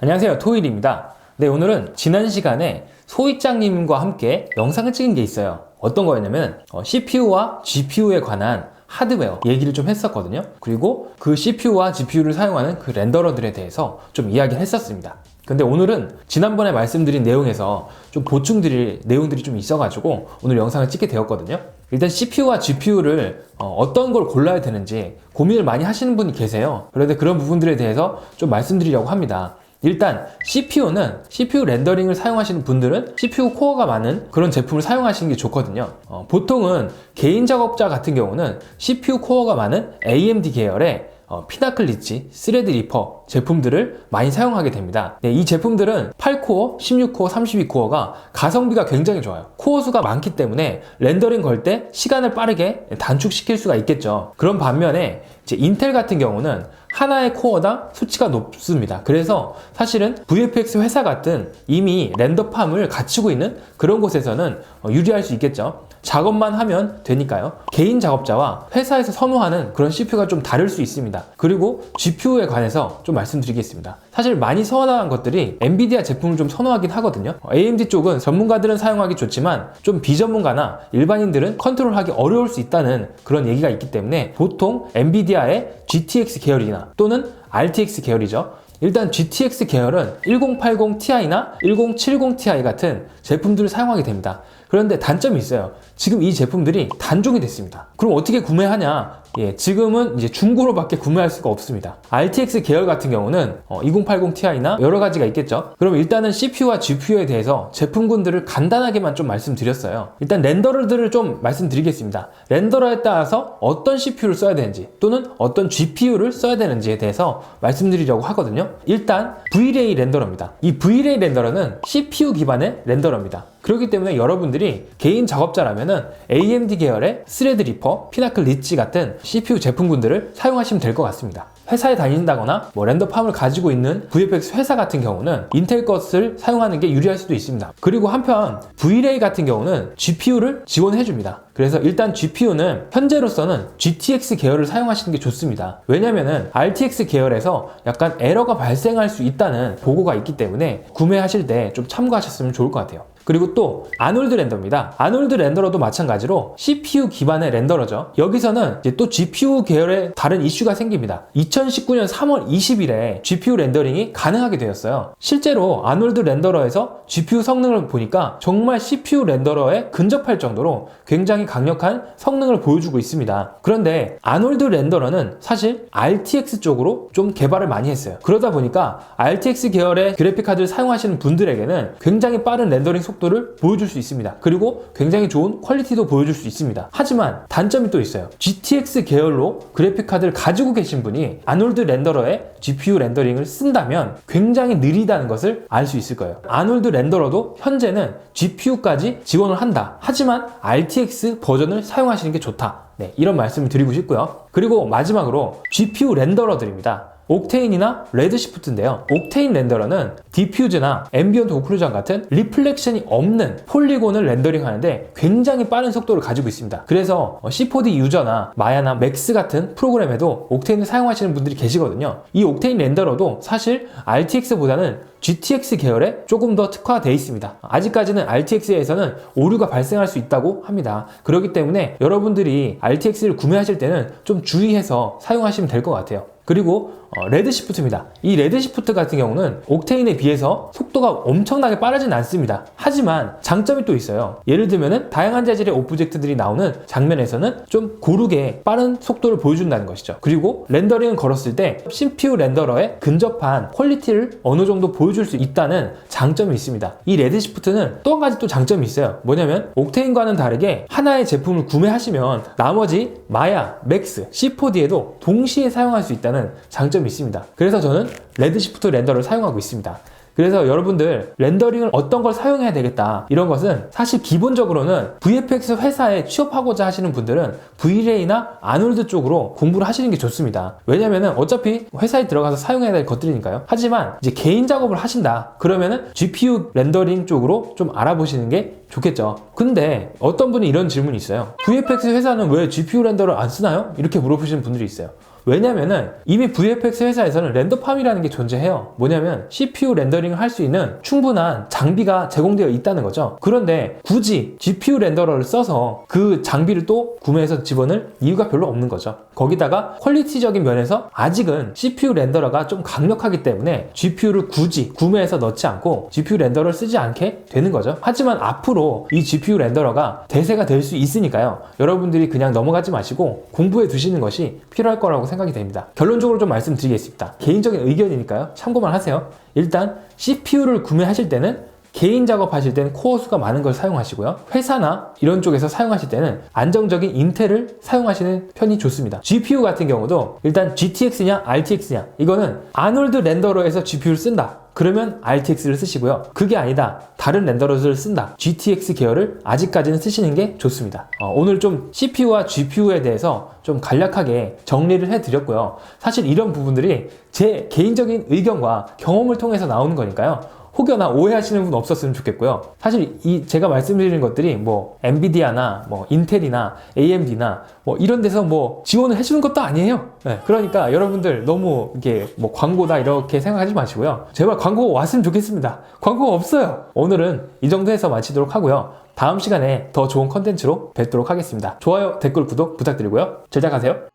안녕하세요, 토일입니다. 네, 오늘은 지난 시간에 소희짱님과 함께 영상을 찍은 게 있어요. 어떤 거였냐면 CPU와 GPU에 관한 하드웨어 얘기를 좀 했었거든요. 그리고 그 CPU와 GPU를 사용하는 그 렌더러들에 대해서 좀 이야기를 했었습니다. 근데 오늘은 지난번에 말씀드린 내용에서 좀 보충드릴 내용들이 좀 있어가지고 오늘 영상을 찍게 되었거든요. 일단 CPU와 GPU를 어떤 걸 골라야 되는지 고민을 많이 하시는 분이 계세요. 그런데 그런 부분들에 대해서 좀 말씀드리려고 합니다. 일단 CPU는 CPU 렌더링을 사용하시는 분들은 CPU 코어가 많은 그런 제품을 사용하시는 게 좋거든요. 보통은 개인 작업자 같은 경우는 CPU 코어가 많은 AMD 계열의 피나클 리치, 스레드 리퍼 제품들을 많이 사용하게 됩니다. 네, 이 제품들은 8코어, 16코어, 32코어가 가성비가 굉장히 좋아요. 코어 수가 많기 때문에 렌더링 걸 때 시간을 빠르게 단축시킬 수가 있겠죠. 그런 반면에 이제 인텔 같은 경우는 하나의 코어당 수치가 높습니다. 그래서 사실은 VFX 회사 같은 이미 렌더팜을 갖추고 있는 그런 곳에서는 유리할 수 있겠죠. 작업만 하면 되니까요. 개인 작업자와 회사에서 선호하는 그런 CPU가 좀 다를 수 있습니다. 그리고 GPU에 관해서 좀 말씀드리겠습니다. 사실 많이 선호하는 것들이 엔비디아 제품을 좀 선호하긴 하거든요. AMD 쪽은 전문가들은 사용하기 좋지만 좀 비전문가나 일반인들은 컨트롤하기 어려울 수 있다는 그런 얘기가 있기 때문에 보통 엔비디아의 GTX 계열이나 또는 RTX 계열이죠. 일단 GTX 계열은 1080 Ti나 1070 Ti 같은 제품들을 사용하게 됩니다. 그런데 단점이 있어요. 지금 이 제품들이 단종이 됐습니다. 그럼 어떻게 구매하냐? 지금은 이제 중고로밖에 구매할 수가 없습니다. RTX 계열 같은 경우는 2080 Ti나 여러 가지가 있겠죠. 그럼 일단은 CPU와 GPU에 대해서 제품군들을 간단하게만 좀 말씀드렸어요. 일단 렌더러들을 좀 말씀드리겠습니다. 렌더러에 따라서 어떤 CPU를 써야 되는지 또는 어떤 GPU를 써야 되는지에 대해서 말씀드리려고 하거든요. 일단 V-Ray 렌더러입니다. 이 V-Ray 렌더러는 CPU 기반의 렌더러입니다. 그렇기 때문에 여러분들이 개인 작업자라면은 AMD 계열의 스레드 리퍼, 피나클 리치 같은 CPU 제품군들을 사용하시면 될 것 같습니다. 회사에 다닌다거나 렌더팜을 가지고 있는 VFX 회사 같은 경우는 인텔 것을 사용하는 게 유리할 수도 있습니다. 그리고 한편 V-Ray 같은 경우는 GPU를 지원해 줍니다. 그래서 일단 GPU는 현재로서는 GTX 계열을 사용하시는 게 좋습니다. 왜냐면은 RTX 계열에서 약간 에러가 발생할 수 있다는 보고가 있기 때문에 구매하실 때 좀 참고하셨으면 좋을 것 같아요. 그리고 또 아놀드 렌더입니다. 아놀드 렌더러도 마찬가지로 CPU 기반의 렌더러죠. 여기서는 이제 또 GPU 계열의 다른 이슈가 생깁니다. 2019년 3월 20일에 GPU 렌더링이 가능하게 되었어요. 실제로 아놀드 렌더러에서 GPU 성능을 보니까 정말 CPU 렌더러에 근접할 정도로 굉장히 강력한 성능을 보여주고 있습니다. 그런데 아놀드 렌더러는 사실 RTX 쪽으로 좀 개발을 많이 했어요. 그러다 보니까 RTX 계열의 그래픽 카드를 사용하시는 분들에게는 굉장히 빠른 렌더링 속도를 보여줄 수 있습니다. 그리고 굉장히 좋은 퀄리티도 보여줄 수 있습니다. 하지만 단점이 또 있어요. GTX 계열로 그래픽 카드를 가지고 계신 분이 아놀드 렌더러에 GPU 렌더링을 쓴다면 굉장히 느리다는 것을 알 수 있을 거예요. 아놀드 렌더러도 현재는 GPU까지 지원을 한다. 하지만 RTX 버전을 사용하시는 게 좋다. 네, 이런 말씀을 드리고 싶고요. 그리고 마지막으로 GPU 렌더러들입니다. 옥테인이나 레드시프트인데요. 옥테인 렌더러는 디퓨즈나 앰비언트 오클루전 같은 리플렉션이 없는 폴리곤을 렌더링 하는데 굉장히 빠른 속도를 가지고 있습니다. 그래서 C4D 유저나 마야나 맥스 같은 프로그램에도 옥테인을 사용하시는 분들이 계시거든요. 이 옥테인 렌더러도 사실 RTX보다는 GTX 계열에 조금 더 특화되어 있습니다. 아직까지는 RTX에서는 오류가 발생할 수 있다고 합니다. 그렇기 때문에 여러분들이 RTX를 구매하실 때는 좀 주의해서 사용하시면 될 것 같아요. 그리고 레드시프트입니다. 이 레드시프트 같은 경우는 옥테인에 비해서 속도가 엄청나게 빠르진 않습니다. 하지만 장점이 또 있어요. 예를 들면은 다양한 재질의 오브젝트들이 나오는 장면에서는 좀 고르게 빠른 속도를 보여준다는 것이죠. 그리고 렌더링을 걸었을 때 CPU 렌더러에 근접한 퀄리티를 어느 정도 보여줄 수 있다는 장점이 있습니다. 이 레드시프트는 또 한 가지 또 장점이 있어요. 뭐냐면 옥테인과는 다르게 하나의 제품을 구매하시면 나머지 마야, 맥스, C4D에도 동시에 사용할 수 있다는 장점이 있습니다. 그래서 저는 레드시프트 렌더를 사용하고 있습니다. 그래서 여러분들 렌더링을 어떤 걸 사용해야 되겠다 이런 것은 사실 기본적으로는 VFX 회사에 취업하고자 하시는 분들은 V-Ray나 아놀드 쪽으로 공부를 하시는 게 좋습니다. 왜냐면은 어차피 회사에 들어가서 사용해야 될 것들이니까요. 하지만 이제 개인 작업을 하신다 그러면은 GPU 렌더링 쪽으로 좀 알아보시는 게 좋겠죠. 근데 어떤 분이 이런 질문이 있어요. VFX 회사는 왜 GPU 렌더를 안 쓰나요? 이렇게 물어보시는 분들이 있어요. 왜냐면은 이미 VFX 회사에서는 렌더팜이라는 게 존재해요. 뭐냐면 CPU 렌더링을 할 수 있는 충분한 장비가 제공되어 있다는 거죠. 그런데 굳이 GPU 렌더러를 써서 그 장비를 또 구매해서 집어넣을 이유가 별로 없는 거죠. 거기다가 퀄리티적인 면에서 아직은 CPU 렌더러가 좀 강력하기 때문에 GPU를 굳이 구매해서 넣지 않고 GPU 렌더러를 쓰지 않게 되는 거죠. 하지만 앞으로 이 GPU 렌더러가 대세가 될 수 있으니까요. 여러분들이 그냥 넘어가지 마시고 공부해 두시는 것이 필요할 거라고 생각이 됩니다. 결론적으로 좀 말씀드리겠습니다. 개인적인 의견이니까요. 참고만 하세요. 일단 CPU를 구매하실 때는 개인 작업하실 때는 코어 수가 많은 걸 사용하시고요. 회사나 이런 쪽에서 사용하실 때는 안정적인 인텔을 사용하시는 편이 좋습니다. GPU 같은 경우도 일단 GTX냐 RTX냐 이거는 아놀드 렌더러에서 GPU를 쓴다. 그러면 RTX를 쓰시고요. 그게 아니다. 다른 렌더러를 쓴다. GTX 계열을 아직까지는 쓰시는 게 좋습니다. 오늘 좀 CPU와 GPU에 대해서 좀 간략하게 정리를 해드렸고요. 사실 이런 부분들이 제 개인적인 의견과 경험을 통해서 나오는 거니까요. 혹여나 오해하시는 분 없었으면 좋겠고요. 사실 제가 말씀드리는 것들이 뭐 엔비디아나 뭐 인텔이나 AMD나 뭐 이런 데서 뭐 지원을 해주는 것도 아니에요. 네, 그러니까 여러분들 너무 이게 뭐 광고다 이렇게 생각하지 마시고요. 제발 광고 왔으면 좋겠습니다. 광고가 없어요. 오늘은 이 정도 해서 마치도록 하고요. 다음 시간에 더 좋은 컨텐츠로 뵙도록 하겠습니다. 좋아요, 댓글, 구독 부탁드리고요. 제작하세요.